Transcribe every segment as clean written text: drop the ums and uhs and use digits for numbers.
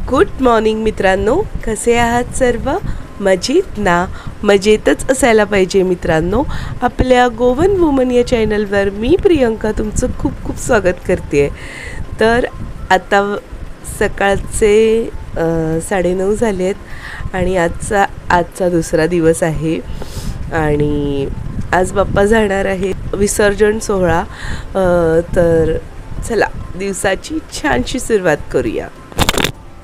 Good morning मित्रांनो, कसे आहात सर्व? मजेत ना? मजेतच असायला पाहिजे मित्रांनो. आपल्या गोवन वुमन या चॅनलवर मी प्रियंका तुमचं खूप खूप स्वागत करते. तर आता सकाळचे 9:30 झाले आहेत आणि आजचा दुसरा दिवस आहे आणि आज बाप्पा जाणार आहेत विसर्जन सोहळा. तर चला दिवसाची छानशी सुरुवात करूया.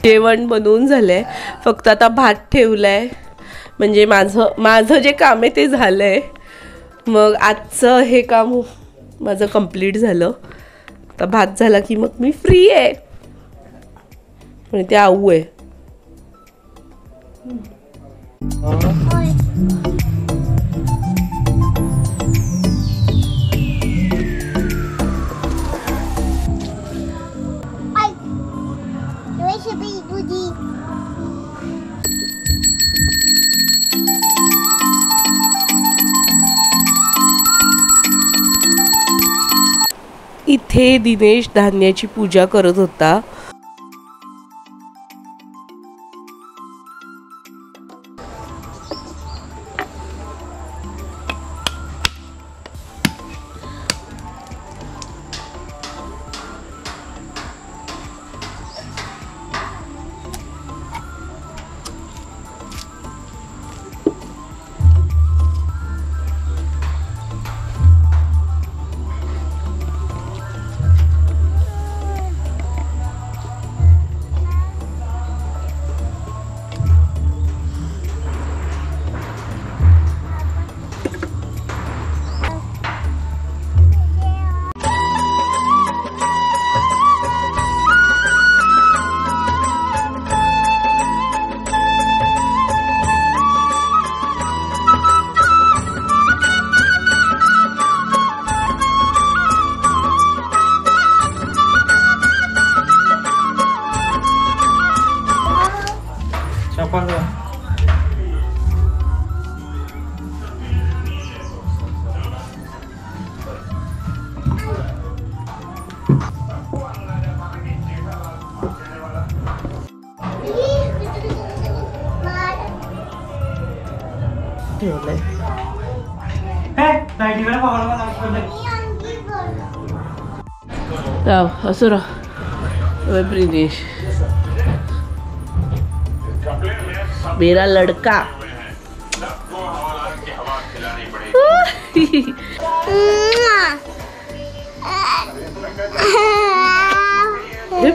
जेवण बनवून झालंय, फक्त आता भात ठेवलाय. म्हणजे माझं जे काम आहे ते झालंय. मग आजचं हे काम माझं कंप्लीट झालं. आता भात झाला की मग मी फ्री आहे. पण ते आऊ आहे. इथे दिनेश धान्याची पूजा करत होता. असं प्रिनेश मेरा लड़का.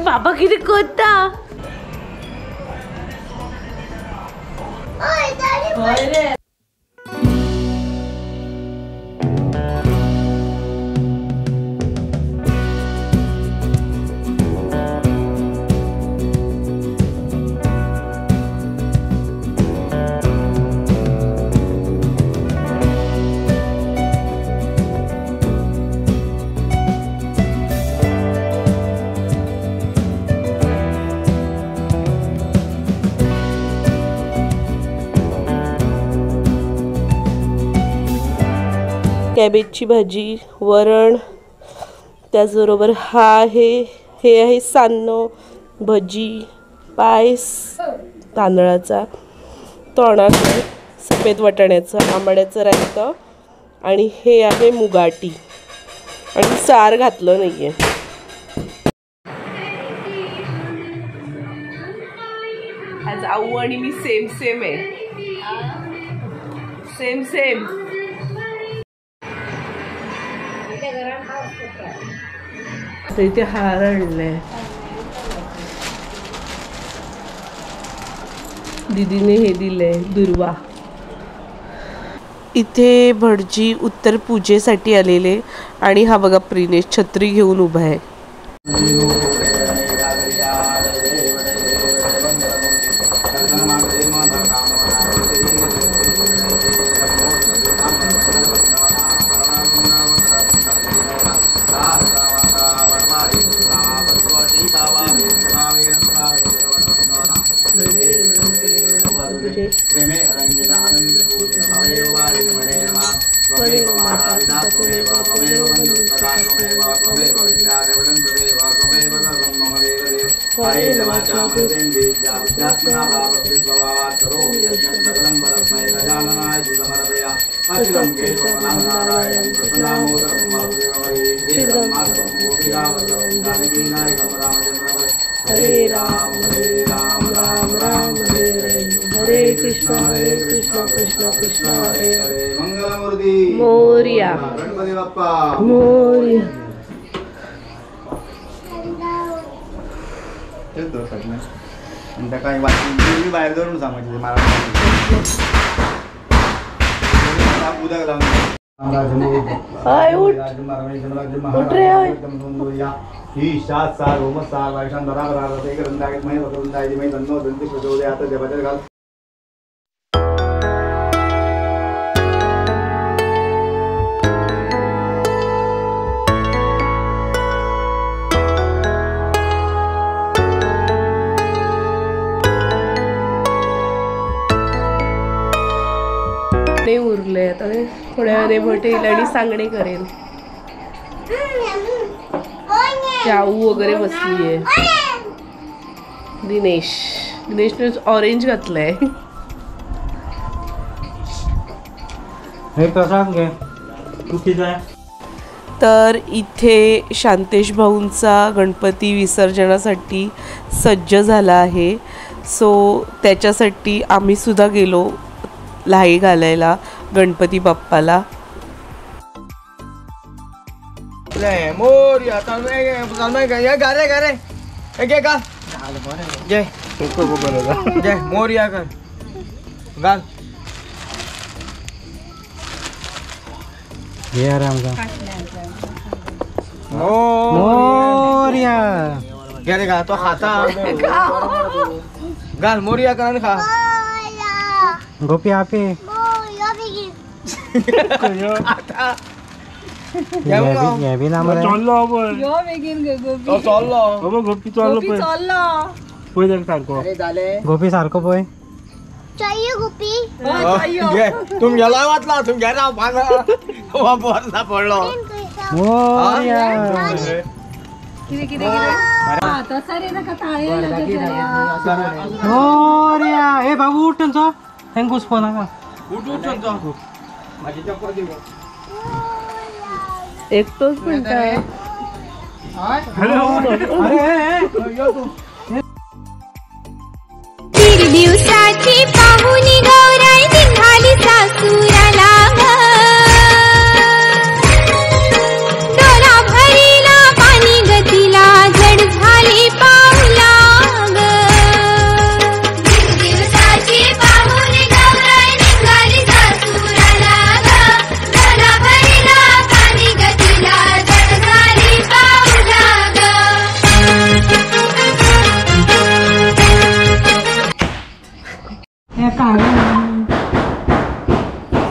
पापा किती कोता. कॅबेजची भाजी, वरण, त्याचबरोबर हे आहे सान्नं, भजी, पायस तांदळाचा, तोणाचं, सफेद वाटाण्याचं, आंबाड्याचं रायतं आणि हे आहे मुगाटी आणि सार घातलं नाहीये. आज आऊ आणि मी सेम आहे. सेम इथे हार आणलाय दीदीने, हे दिलंय दुर्वा. इथे भटजी उत्तर पूजेसाठी आलेले आणि हा बघा प्रिनेश छत्री घेऊन उभा आहे. हरे राम राम राम हरे कृष्ण कृष्ण कृष्ण हरे हरे मंगलमूर्ती मोरया गणपती बाप्पा मोरया. तेच दोषात ना आणि काही वाटली बाहेर जाऊन सांगायची मला उद्या हाय उठ उठ रे हाय. ही शात सार होम सार वायशान बराबर एक रंदागत महिने वरून जायची महिने धन्नो धनती प्रचोदय आता देवाच्या घाल नाही उरले आता थोड्या वेळाने भटेल आणि सांगणे करेल. जाऊ वगैरे बसलीये. दिनेशने ऑरेंज घातलंय. हे प्रसाद घे चुकीचं. तर इथे शांतेश भाऊंचा गणपती विसर्जनासाठी सज्ज झाला आहे. सो त्याच्यासाठी आम्ही सुद्धा गेलो लाई घालायला गणपती बाप्पाला. मोरया चालू घे गारे गारे घे का जय जय मोरया कर घाल मोरया घे रे का तो खाता घाल मोरया कर खा गोपी आपे ये भी नाम है चलो अब यो बेगिन गोपी तो चल्लो अब गोपी चलो गोपी चल्लो पोय देख सारको अरे झाले गोपी सारखं पोय चाहिए गोपी घे तुम गेला वाटला तुम घे ना भांग वापरला पडलो मोरया किरे किरे किरे आता सारे ना का ताळे लगे मोरया ए बाबू उठ त्यांचा हेंगूस फोन का उठ उठ जा माझी चप्पल दे एकटोच म्हणताय. दीड दिवसाची पाहुणी गौराई निघाली सासूराला ग. डोला भरीला पाणी गतीला जड झाली पाऊला ग. दीड दिवसाची पाहुणी गौराई निघाली सासूराला ग. डोला भरीला पाणी गतीला जड झाली पाऊला ग.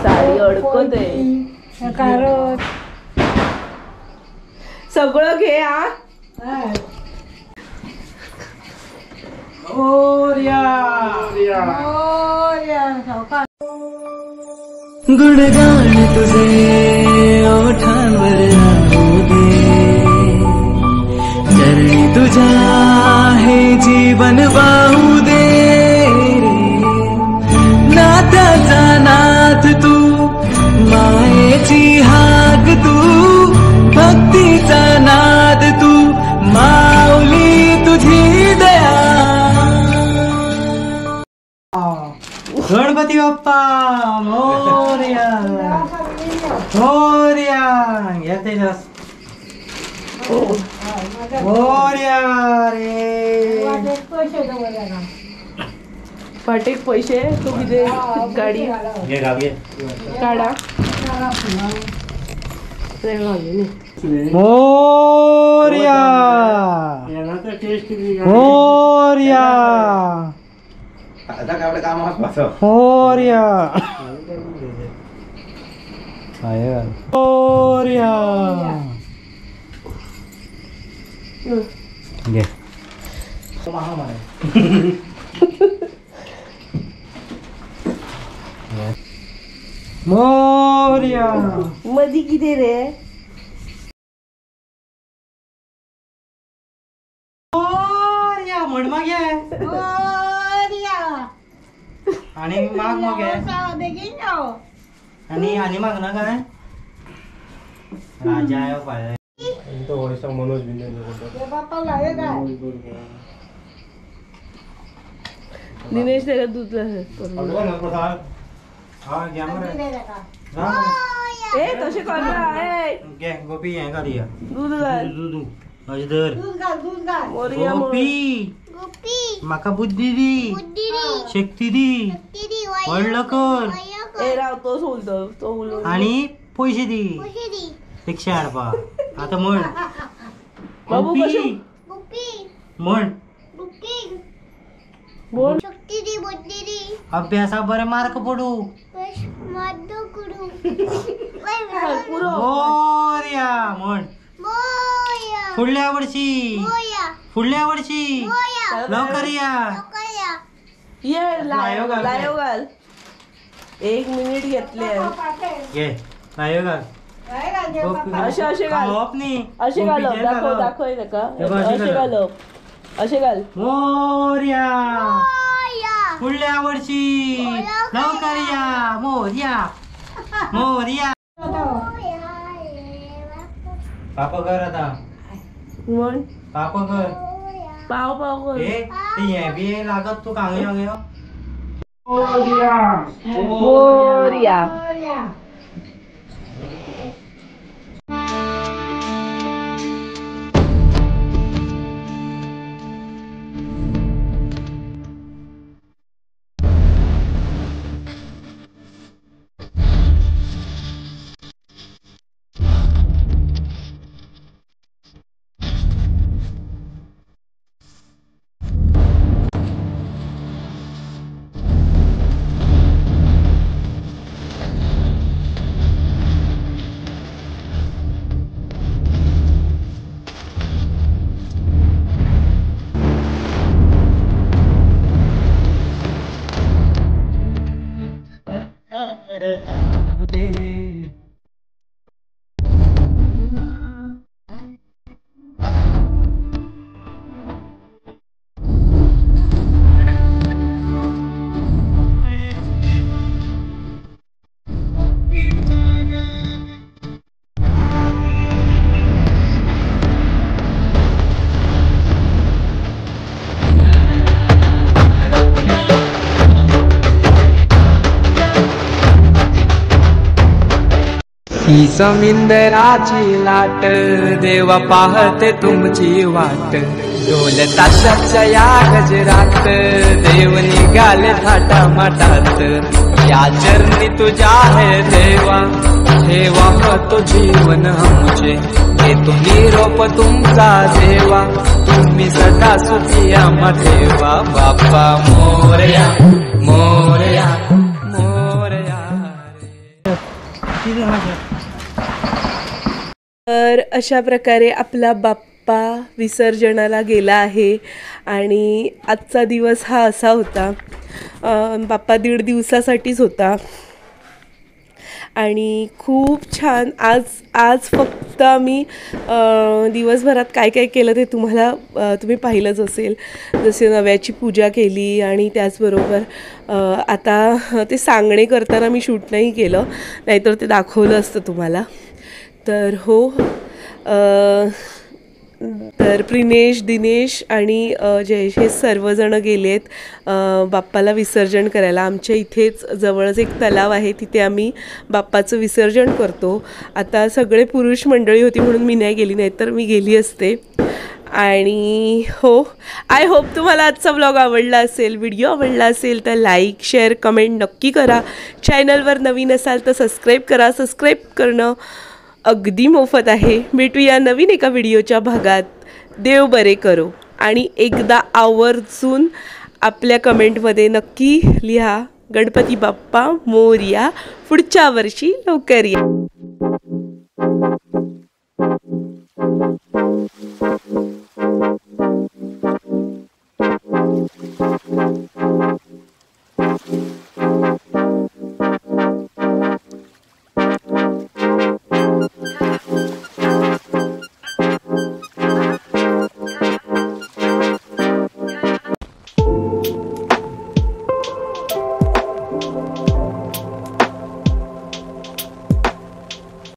साडी अडकत आहे. सगळं घे हा. गुणगान तुझे ओठांवर राहू दे. चरणी तुझ्या हे जीवन वाहू दे रे. नात्याचा नाथ तू मायेची हाक तू भक्तीचा नाद तू माऊली तुझी दया. गणपती बाप्पा मोरया मोरया येते मोरया रे. पाटेक पैसे तू किती गाडी काढा. मोरया मोरया आता काय काम असं मोरया मोरया घे. मोरया मधी किती रे? मोरया म्हण मग ये आणि माग मग ये आणि माग ना काय राजा आहे पाय तो ओडिशा मनोज बिंदे दिनेश त्याला दूध हा घ्या मग ए तसे कर ना. घे गोपी हे का दिया दूध घाल. दूध अजदर मोरया गोपी माका बुद्धी दी शक्ती दी वळलं कर ए राव तोच बोलतो तो बोलू. आणि पैसे दी रिक्षा हाडपा आता म्हण बाबू गोपी म्हण बोल. अभ्यासा बरे मार्क पडू मोरया म्हण पुढल्या वर्षी लवकर या ये लायो घाल. 1 मिनिट घेतले. घे लायो घाल असे घाल. असे घाल. दाखव नका. असे घाल. असे घाल. मोरया पुढल्या वर्षी लवकर या मोरया पापा कर आता म्हण पापा कर पाव कर. हे बी लागत तू कांग मोरया. ही समिंदराची लाट देवा पाहते तुमची वाट ढोल ताशाच्या या गजरात देव निघाले थाटा माटात या चरणी तुझ्या है देवा ठेवा तो जीवन आमचे घेतो निरोप तुमचा देवा तुम्ही सदा सुखी आम्हा ठेवा बाप्पा मोरया मोरया मोरया. तर अशा प्रकारे आपला बाप्पा विसर्जनाला गेला आहे आणि आजचा दिवस हा असा होता. बाप्पा 1.5 दिवसासाठीच होता आणि खूप छान. आज फक्त आम्ही दिवसभरात काय काय केलं ते तुम्ही पाहिलंच असेल. जसे नव्याची पूजा केली आणि त्याचबरोबर आता ते सांगणे करताना मी शूट नाही केलं, नाहीतर ते दाखवलं असतं तुम्हाला. तर हो, तर प्रिनेश, दिनेश आणि जयेश हे सर्वजण गेलेत बाप्पाला विसर्जन करायला. आमच्या इथेच जवळच एक तलाव आहे, तिथे आम्ही बाप्पाचं विसर्जन करतो. आता सगळे पुरुष मंडळी होती म्हणून मी नाही गेली, नाहीतर मी गेली असते. आणि हो, आय होप तुम्हाला आजचा व्लॉग आवडला असेल. व्हिडिओ आवडला असेल तर लाईक, शेअर, कमेंट नक्की करा. चॅनलवर नवीन असाल तर सबस्क्राईब करा. सबस्क्राईब करणं अगदी मोफत आहे. भेटूया नवीन एका व्हिडिओच्या भागात. देव बरे करो. आणि एकदा आवर्जून आपल्या कमेंटमध्ये नक्की लिहा, गणपती बाप्पा मोरया, पुढच्या वर्षी लवकर या.